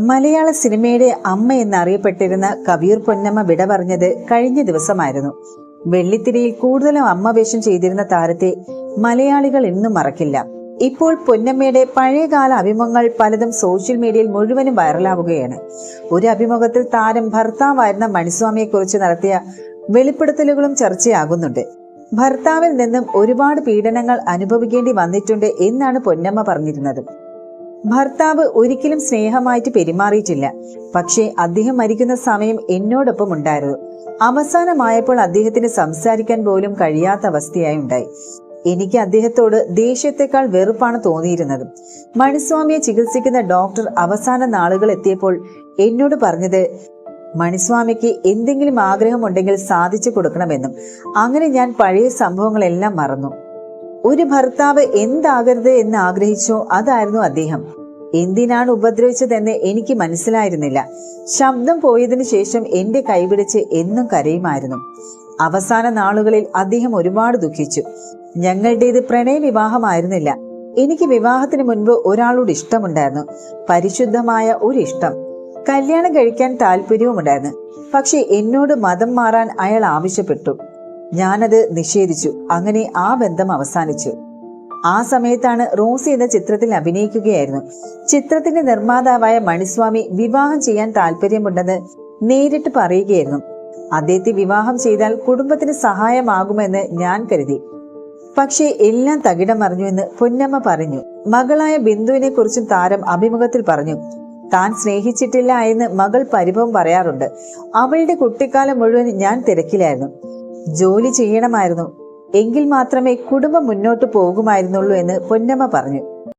മലയാള സിനിമയുടെ അമ്മ എന്നറിയപ്പെട്ടിരുന്ന കവിയൂർ പൊന്നമ്മ വിട പറഞ്ഞത് കഴിഞ്ഞ ദിവസമായിരുന്നു. വെള്ളിത്തിരയിൽ കൂടുതലും അമ്മ വേഷം ചെയ്തിരുന്ന താരത്തെ മലയാളികൾ ഇന്നും മറക്കില്ല. ഇപ്പോൾ പൊന്നമ്മയുടെ പഴയകാല അഭിമുഖങ്ങൾ പലതും സോഷ്യൽ മീഡിയയിൽ മുഴുവനും വൈറലാവുകയാണ്. ഒരു അഭിമുഖത്തിൽ താരം ഭർത്താവായിരുന്ന മണിസ്വാമിയെ കുറിച്ച് നടത്തിയ വെളിപ്പെടുത്തലുകളും ചർച്ചയാകുന്നുണ്ട്. ഭർത്താവിൽ നിന്നും ഒരുപാട് പീഡനങ്ങൾ അനുഭവിക്കേണ്ടി വന്നിട്ടുണ്ട് എന്നാണ് പൊന്നമ്മ പറഞ്ഞിരുന്നത്. ഭർത്താവ് ഒരിക്കലും സ്നേഹമായിട്ട് പെരുമാറിയിട്ടില്ല. പക്ഷേ അദ്ദേഹം മരിക്കുന്ന സമയം എന്നോടൊപ്പം ഉണ്ടായിരുന്നു. അവസാനമായപ്പോൾ അദ്ദേഹത്തിന് സംസാരിക്കാൻ പോലും കഴിയാത്ത അവസ്ഥയായി ഉണ്ടായി. എനിക്ക് അദ്ദേഹത്തോട് ദേഷ്യത്തെക്കാൾ വെറുപ്പാണ് തോന്നിയിരുന്നത്. മണിസ്വാമിയെ ചികിത്സിക്കുന്ന ഡോക്ടർ അവസാന നാളുകൾ എത്തിയപ്പോൾ എന്നോട് പറഞ്ഞത് മണിസ്വാമിക്ക് എന്തെങ്കിലും ആഗ്രഹമുണ്ടെങ്കിൽ സാധിച്ചു കൊടുക്കണമെന്നും. അങ്ങനെ ഞാൻ പഴയ സംഭവങ്ങളെല്ലാം മറന്നു. ഒരു ഭർത്താവ് എന്താകരുത് എന്ന് ആഗ്രഹിച്ചോ അതായിരുന്നു അദ്ദേഹം. എന്തിനാണ് ഉപദ്രവിച്ചതെന്ന് എനിക്ക് മനസ്സിലായിരുന്നില്ല. ശബ്ദം പോയതിനു ശേഷം എന്റെ കൈപിടിച്ച് എന്നും കരയുമായിരുന്നു. അവസാന നാളുകളിൽ അദ്ദേഹം ഒരുപാട് ദുഃഖിച്ചു. ഞങ്ങളുടേത് പ്രണയ വിവാഹമായിരുന്നില്ല. എനിക്ക് വിവാഹത്തിന് മുൻപ് ഒരാളോട് ഇഷ്ടമുണ്ടായിരുന്നു. പരിശുദ്ധമായ ഒരു ഇഷ്ടം. കല്യാണം കഴിക്കാൻ താല്പര്യവുമുണ്ടായിരുന്നു. പക്ഷെ എന്നോട് മതം മാറാൻ അയാൾ ആവശ്യപ്പെട്ടു. ഞാനത് നിഷേധിച്ചു. അങ്ങനെ ആ ബന്ധം അവസാനിച്ചു. ആ സമയത്താണ് റോസി എന്ന ചിത്രത്തിൽ അഭിനയിക്കുകയായിരുന്നു. ചിത്രത്തിന്റെ നിർമ്മാതാവായ മണിസ്വാമി വിവാഹം ചെയ്യാൻ താല്പര്യമുണ്ടെന്ന് നേരിട്ട് പറയുകയായിരുന്നു. അദ്ദേഹത്തെ വിവാഹം ചെയ്താൽ കുടുംബത്തിന് സഹായമാകുമെന്ന് ഞാൻ കരുതി. പക്ഷേ എല്ലാം തകിടം മറിഞ്ഞുവെന്ന് പൊന്നമ്മ പറഞ്ഞു. മകളായ ബിന്ദുവിനെ കുറിച്ചും താരം അഭിമുഖത്തിൽ പറഞ്ഞു. താൻ സ്നേഹിച്ചിട്ടില്ല എന്ന് മകൾ പരിഭവം പറയാറുണ്ട്. അവളുടെ കുട്ടിക്കാലം മുഴുവൻ ഞാൻ തിരക്കിലായിരുന്നു. ജോലി ചെയ്യണമായിരുന്നു. എങ്കിൽ മാത്രമേ കുടുംബം മുന്നോട്ട് പോകുമായിരുന്നുള്ളൂ എന്ന് പൊന്നമ്മ പറഞ്ഞു.